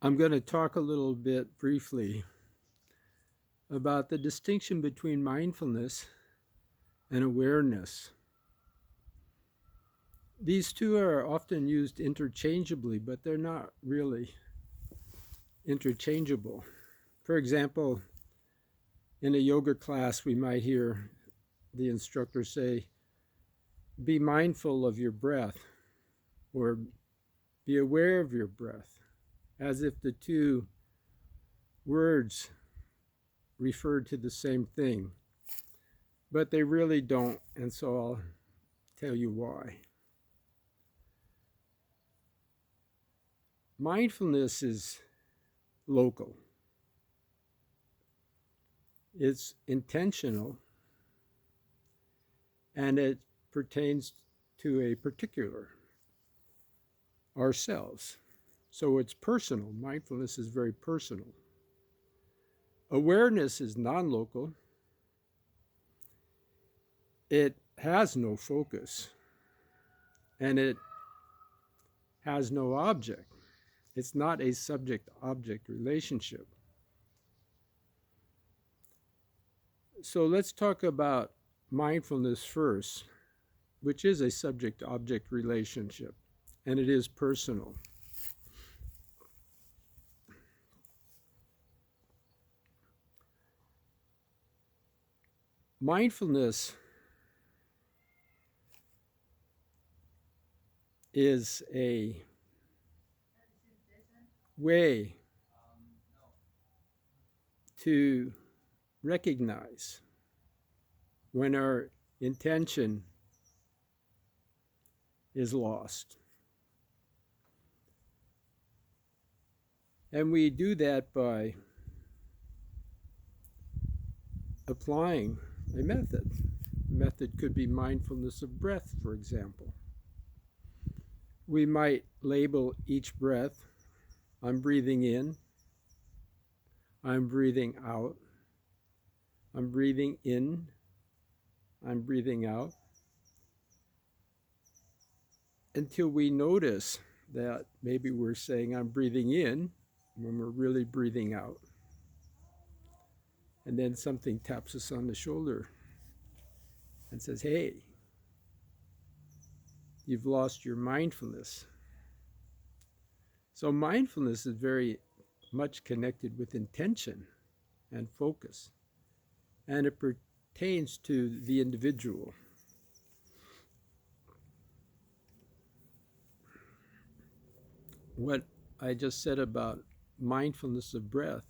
I'm going to talk a little bit briefly about the distinction between mindfulness and awareness. These two are often used interchangeably, but they're not really interchangeable. For example, in a yoga class, we might hear the instructor say, "Be mindful of your breath," or "Be aware of your breath," as if the two words refer to the same thing. But they really don't, and so I'll tell you why. Mindfulness is local. It's intentional, and it pertains to a particular, ourselves. So it's personal. Mindfulness is very personal. Awareness is non-local. It has no focus, and it has no object. It's not a subject-object relationship. So let's talk about mindfulness first, which is a subject-object relationship, and it is personal. Mindfulness is a way to recognize when our intention is lost. And we do that by applying a method. A method could be mindfulness of breath, for example. We might label each breath, I'm breathing in, I'm breathing out, I'm breathing in, I'm breathing out, until we notice that maybe we're saying I'm breathing in when we're really breathing out. And then something taps us on the shoulder and says, hey, you've lost your mindfulness. So mindfulness is very much connected with intention and focus, and it pertains to the individual. What I just said about mindfulness of breath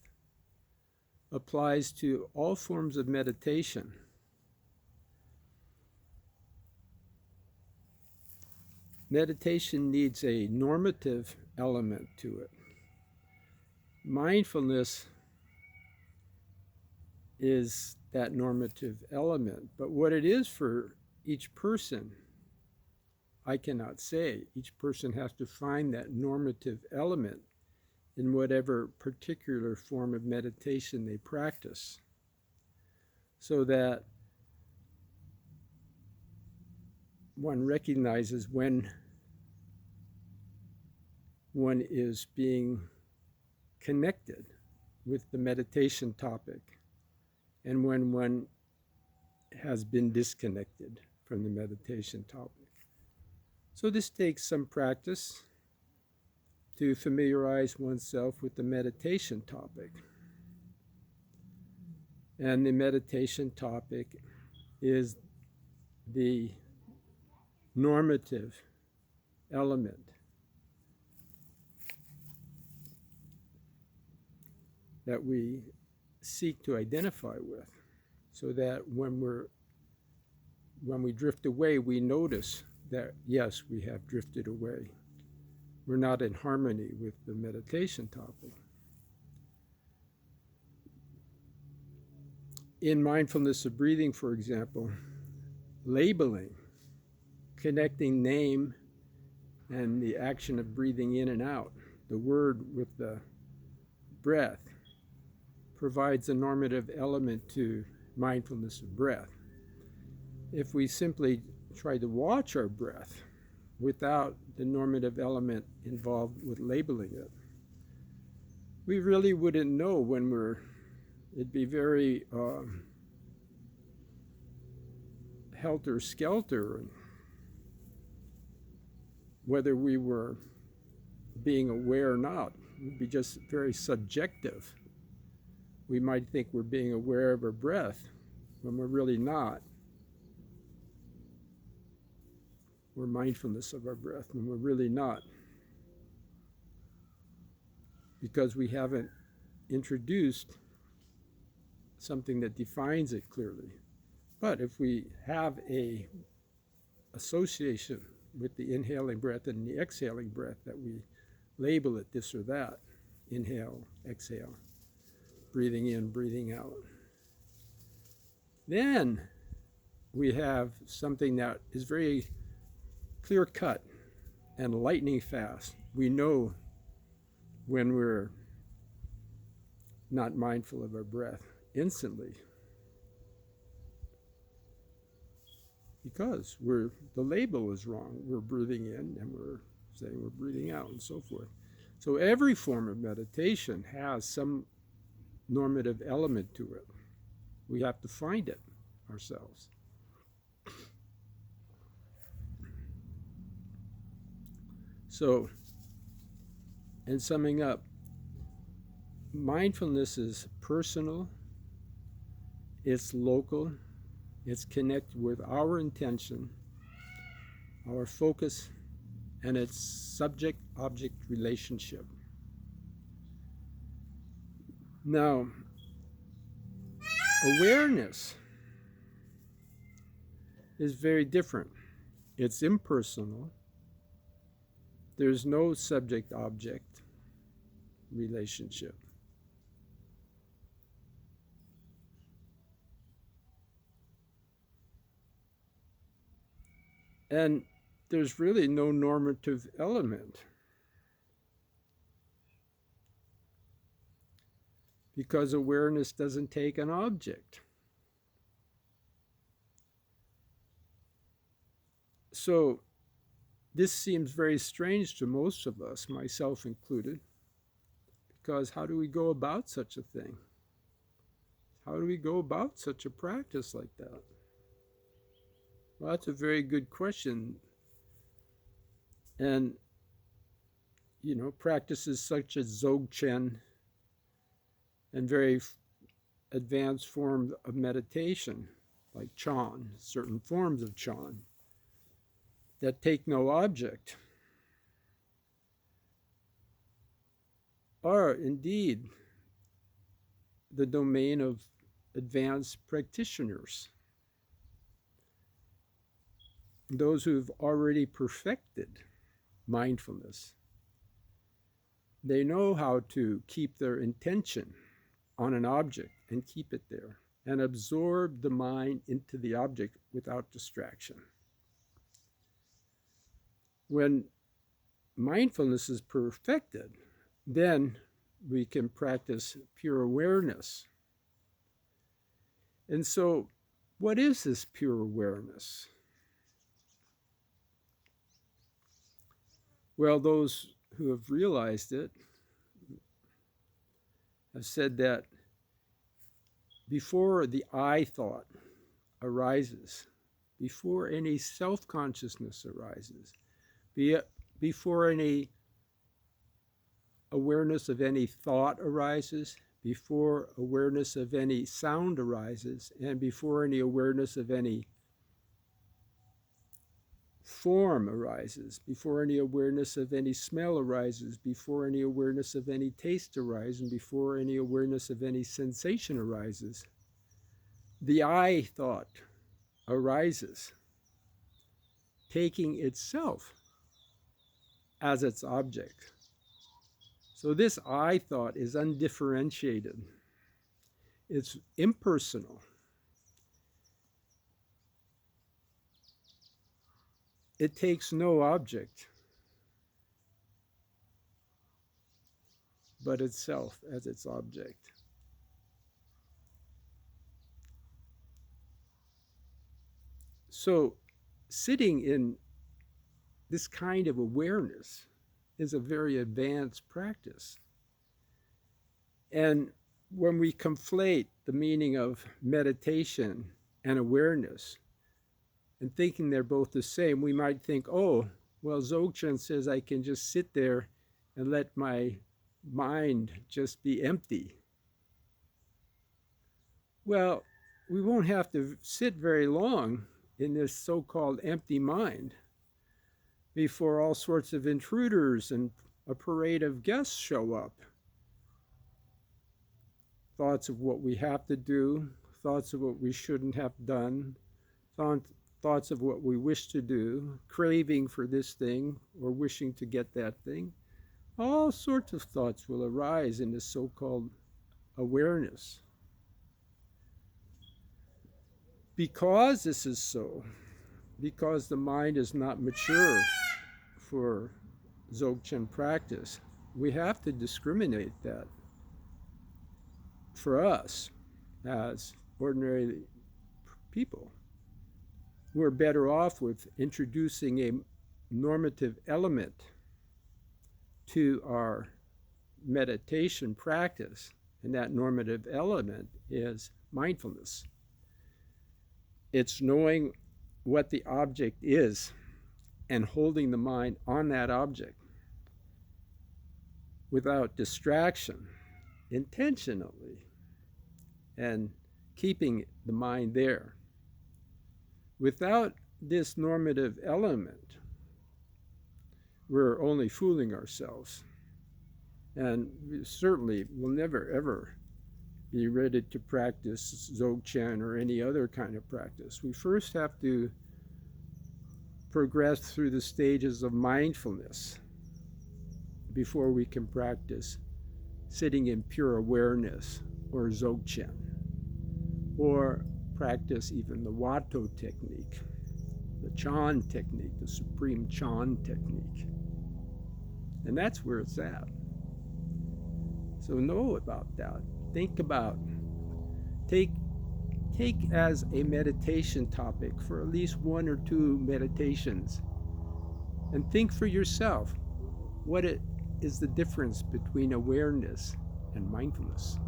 applies to all forms of meditation. Meditation needs a normative element to it. Mindfulness is that normative element, but what it is for each person, I cannot say. Each person has to find that normative element in whatever particular form of meditation they practice, so that one recognizes when one is being connected with the meditation topic and when one has been disconnected from the meditation topic. So this takes some practice to familiarize oneself with the meditation topic. And the meditation topic is the normative element that we seek to identify with, so that when we drift away, we notice that, yes, we have drifted away. We're not in harmony with the meditation topic. In mindfulness of breathing, for example, labeling, connecting name and the action of breathing in and out, the word with the breath, provides a normative element to mindfulness of breath. If we simply try to watch our breath without the normative element involved with labeling it, we really wouldn't know when it'd be very helter-skelter, whether we were being aware or not. It would be just very subjective. We might think we're being aware of our breath when we're really not. We're mindfulness of our breath when we're really not, because we haven't introduced something that defines it clearly. But if we have a association with the inhaling breath and the exhaling breath, that we label it this or that, inhale, exhale, breathing in, breathing out, then we have something that is very clear cut and lightning fast. We know when we're not mindful of our breath instantly, because the label is wrong. We're breathing in and we're saying we're breathing out and so forth. So every form of meditation has some normative element to it. We have to find it ourselves. So, in summing up, mindfulness is personal, it's local, it's connected with our intention, our focus, and its subject-object relationship. Now, awareness is very different. It's impersonal. There's no subject-object relationship. And there's really no normative element, because awareness doesn't take an object. So this seems very strange to most of us, myself included, because how do we go about such a thing? How do we go about such a practice like that? Well, that's a very good question. And, practices such as Dzogchen and very advanced forms of meditation, like Chan, certain forms of Chan, that take no object, are indeed the domain of advanced practitioners, those who've already perfected mindfulness. They know how to keep their intention on an object and keep it there and absorb the mind into the object without distraction. When mindfulness is perfected, then we can practice pure awareness. And so, what is this pure awareness? Well, those who have realized it have said that before the I thought arises, before any self-consciousness arises, before any awareness of any thought arises, before awareness of any sound arises, and before any awareness of any form arises, before any awareness of any smell arises, before any awareness of any taste arises, and before any awareness of any sensation arises, the I thought arises, taking itself as its object. So this I thought is undifferentiated. It's impersonal. It takes no object but itself as its object. So sitting in this kind of awareness is a very advanced practice. And when we conflate the meaning of meditation and awareness and thinking they're both the same, we might think, oh, well, Dzogchen says I can just sit there and let my mind just be empty. Well, we won't have to sit very long in this so-called empty mind before all sorts of intruders and a parade of guests show up. Thoughts of what we have to do, thoughts of what we shouldn't have done, thoughts of what we wish to do, craving for this thing or wishing to get that thing. All sorts of thoughts will arise in this so-called awareness. Because this is so, because the mind is not mature for Dzogchen practice, we have to discriminate that for us as ordinary people. We're better off with introducing a normative element to our meditation practice, and that normative element is mindfulness. It's knowing what the object is and holding the mind on that object without distraction, intentionally, and keeping the mind there. Without this normative element, we're only fooling ourselves. And we certainly will never, ever be ready to practice Dzogchen or any other kind of practice. We first have to progress through the stages of mindfulness before we can practice sitting in pure awareness or Dzogchen, or practice even the Wato technique, the Chan technique, the supreme Chan technique. And that's where it's at. So know about that. Think about, take as a meditation topic for at least 1 or 2 meditations, and think for yourself what is the difference between awareness and mindfulness.